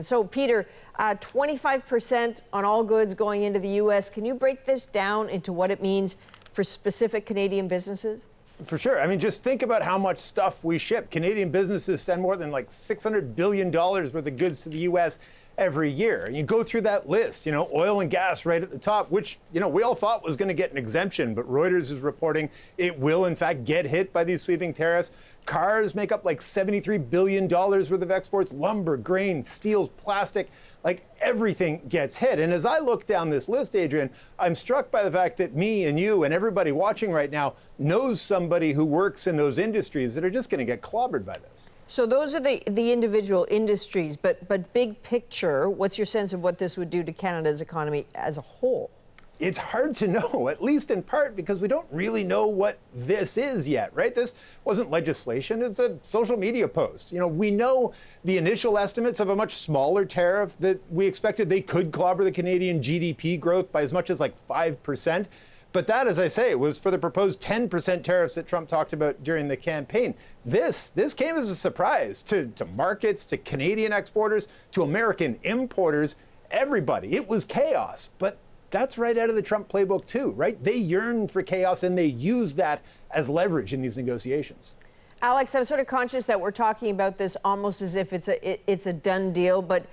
So, Peter, 25% on all goods going into the U.S. Can you break this down into what it means for specific Canadian businesses? For sure. I mean, just think about how much stuff we ship. Canadian businesses send more than like $600 billion worth of goods to the U.S. every year. And you go through that list, oil and gas right at the top, which, we all thought was going to get an exemption. But Reuters is reporting it will, in fact, get hit by these sweeping tariffs. Cars make up like $73 billion worth of exports. Lumber, grain, steels, plastic, like everything gets hit. And as I look down this list, Adrienne, I'm struck by the fact that me and you and everybody watching right now knows somebody who works in those industries that are just going to get clobbered by this. So those are the individual industries, but big picture, what's your sense of what this would do to Canada's economy as a whole? It's hard to know, at least in part because we don't really know what this is yet, right? This wasn't legislation, it's a social media post. We know the initial estimates of a much smaller tariff that we expected they could clobber the Canadian GDP growth by as much as like 5%. But that, as I say, was for the proposed 10% tariffs that Trump talked about during the campaign. This came as a surprise to markets, to Canadian exporters, to American importers, everybody. It was chaos, but that's right out of the Trump playbook too, right? They yearn for chaos and they use that as leverage in these negotiations. Alex, I'm sort of conscious that we're talking about this almost as if it's a done deal, but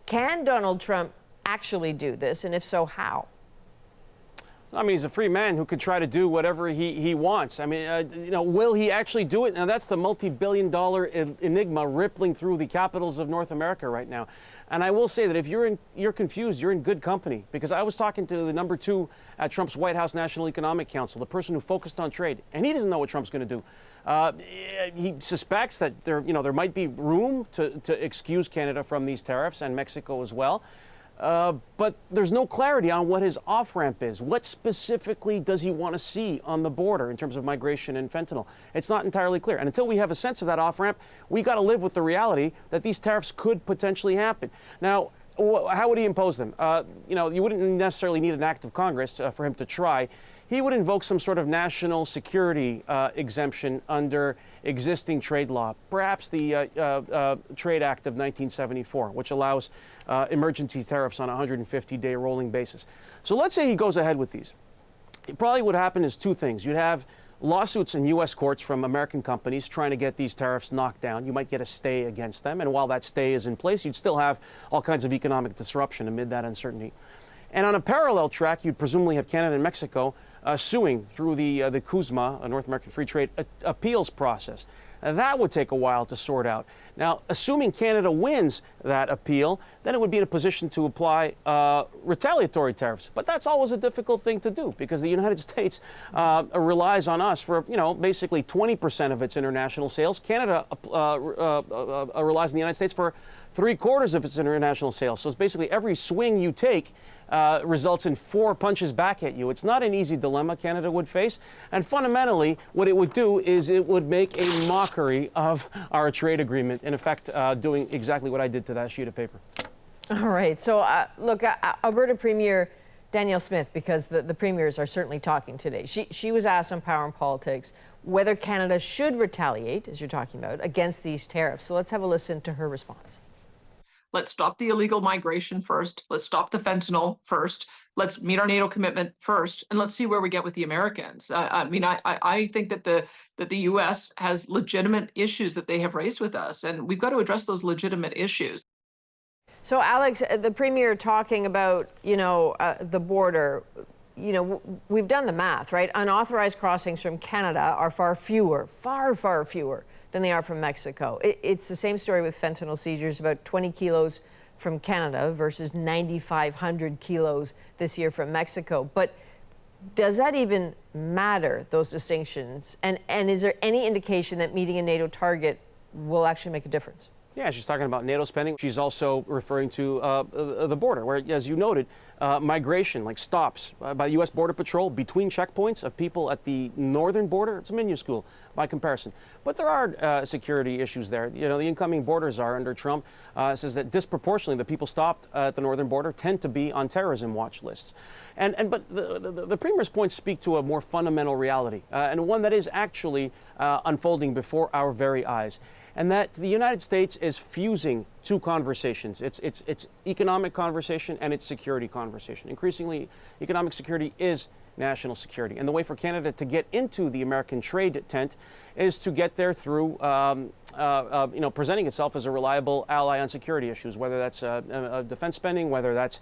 can Donald Trump actually do this? And if so, how? I mean, he's a free man who could try to do whatever he wants. I mean, will he actually do it? Now, that's the multi-billion-dollar enigma rippling through the capitals of North America right now. And I will say that if you're confused, you're in good company. Because I was talking to the number 2 at Trump's White House National Economic Council, the person who focused on trade, and he doesn't know what Trump's going to do. He suspects that there might be room to excuse Canada from these tariffs and Mexico as well. But there's no clarity on what his off-ramp is. What specifically does he want to see on the border in terms of migration and fentanyl? It's not entirely clear. And until we have a sense of that off-ramp, we got to live with the reality that these tariffs could potentially happen. Now, how would he impose them? You wouldn't necessarily need an act of Congress for him to try. He would invoke some sort of national security exemption under existing trade law, perhaps the Trade Act of 1974, which allows emergency tariffs on a 150-day rolling basis. So let's say he goes ahead with these. Probably what happen is 2 things. You'd have lawsuits in U.S. courts from American companies trying to get these tariffs knocked down. You might get a stay against them. And while that stay is in place, you'd still have all kinds of economic disruption amid that uncertainty. And on a parallel track, you'd presumably have Canada and Mexico suing through the CUSMA, a North American Free Trade appeals process. That would take a while to sort out. Now, assuming Canada wins that appeal, then it would be in a position to apply retaliatory tariffs. But that's always a difficult thing to do because the United States relies on us for, basically 20% of its international sales. Canada relies on the United States for 3/4 of its international sales. So it's basically every swing you take results in 4 punches back at you. It's not an easy dilemma Canada would face. And fundamentally, what it would do is it would make a mockery of our trade agreement, in effect, doing exactly what I did to that sheet of paper. All right. So, look, Alberta Premier Danielle Smith, because the premiers are certainly talking today. She was asked on Power and Politics whether Canada should retaliate, as you're talking about, against these tariffs. So let's have a listen to her response. Let's stop the illegal migration first. Let's stop the fentanyl first. Let's meet our NATO commitment first, and let's see where we get with the Americans. I think that the U.S. has legitimate issues that they have raised with us, and we've got to address those legitimate issues. So, Alex, the Premier talking about, the border, we've done the math, right? Unauthorized crossings from Canada are far fewer than they are from Mexico. It's the same story with fentanyl seizures, about 20 kilos from Canada versus 9,500 kilos this year from Mexico. But does that even matter, those distinctions? And is there any indication that meeting a NATO target will actually make a difference? Yeah, she's talking about NATO spending. She's also referring to the border, where, as you noted, migration, like stops by the U.S. Border Patrol between checkpoints of people at the northern border, it's minuscule by comparison. But there are security issues there. The incoming border czar under Trump says that disproportionately the people stopped at the northern border tend to be on terrorism watch lists. But the Premier's points speak to a more fundamental reality, and one that is actually unfolding before our very eyes. and that the United States is fusing two conversations. It's economic conversation and it's security conversation. Increasingly, economic security is national security. And the way for Canada to get into the American trade tent is to get there through presenting itself as a reliable ally on security issues, whether that's defense spending, whether that's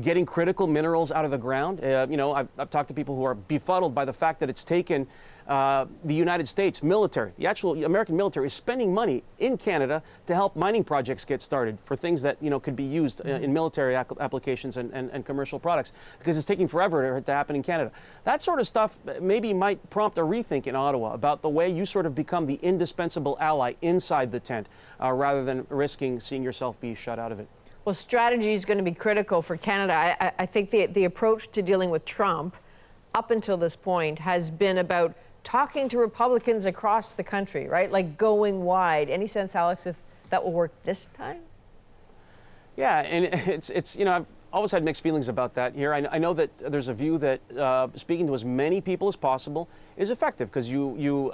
getting critical minerals out of the ground. I've talked to people who are befuddled by the fact that it's taken the United States military, the actual American military, is spending money in Canada to help mining projects get started for things that could be used in military applications and commercial products, because it's taking forever to happen in Canada. That sort of stuff maybe might prompt a rethink in Ottawa about the way you sort of become the indispensable ally inside the tent, rather than risking seeing yourself be shut out of it. Well, strategy is going to be critical for Canada. I think the approach to dealing with Trump up until this point has been about talking to Republicans across the country, right? Like going wide. Any sense, Alex, if that will work this time? Yeah, and it's I've always had mixed feelings about that here. I know that there's a view that speaking to as many people as possible is effective, because you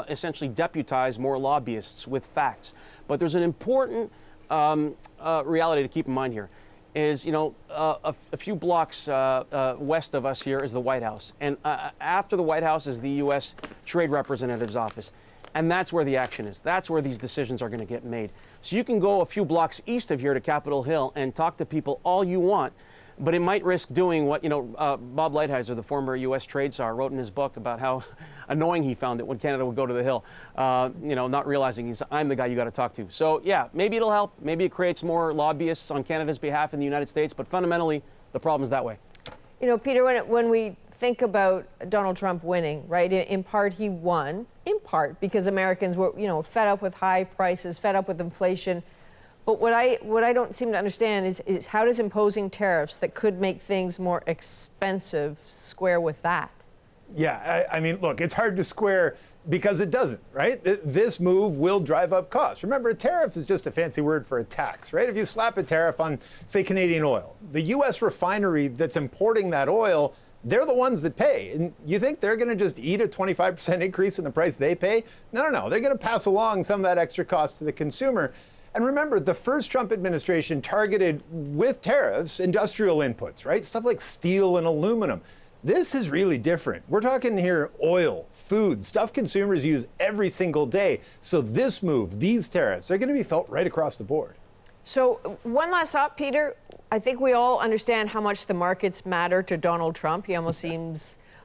essentially deputize more lobbyists with facts. But there's an important reality to keep in mind here. Is a few blocks west of us here is the White House, and after the White House is the U.S. Trade Representative's office, and that's where the action is. That's where these decisions are going to get made. So you can go a few blocks east of here to Capitol Hill and talk to people all you want, but it might risk doing what Bob Lighthizer, the former U.S. trade czar, wrote in his book about how annoying he found it when Canada would go to the Hill, not realizing I'm the guy you got to talk to. So yeah, maybe it'll help. Maybe it creates more lobbyists on Canada's behalf in the United States, but fundamentally, the problem is that way. Peter, when we think about Donald Trump winning, right, in part he won, in part because Americans were, fed up with high prices, fed up with inflation. But what I don't seem to understand is how does imposing tariffs that could make things more expensive square with that? Yeah, I mean, look, it's hard to square because it doesn't, right? This move will drive up costs. Remember, a tariff is just a fancy word for a tax, right? If you slap a tariff on, say, Canadian oil, the U.S. refinery that's importing that oil, they're the ones that pay. And you think they're going to just eat a 25% increase in the price they pay? No. They're going to pass along some of that extra cost to the consumer. And remember, the first Trump administration targeted with tariffs industrial inputs, right? Stuff like steel and aluminum. This is really different. We're talking here oil, food, stuff consumers use every single day. So this move, these tariffs, they're going to be felt right across the board. So one last thought, Peter. I think we all understand how much the markets matter to Donald Trump. He almost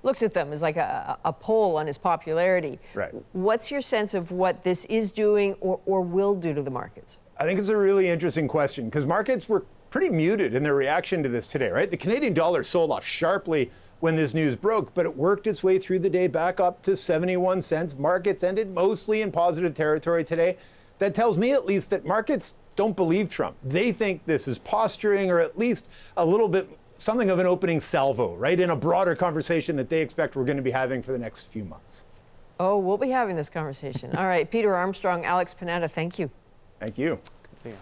looks at them as like a poll on his popularity. Right. What's your sense of what this is doing or will do to the markets? I think it's a really interesting question, because markets were pretty muted in their reaction to this today, right? The Canadian dollar sold off sharply when this news broke, but it worked its way through the day back up to 71 cents. Markets ended mostly in positive territory today. That tells me at least that markets don't believe Trump. They think this is posturing, or at least a little bit something of an opening salvo, right, in a broader conversation that they expect we're going to be having for the next few months. Oh, we'll be having this conversation. All right, Peter Armstrong, Alex Panetta, thank you. Thank you. Yeah.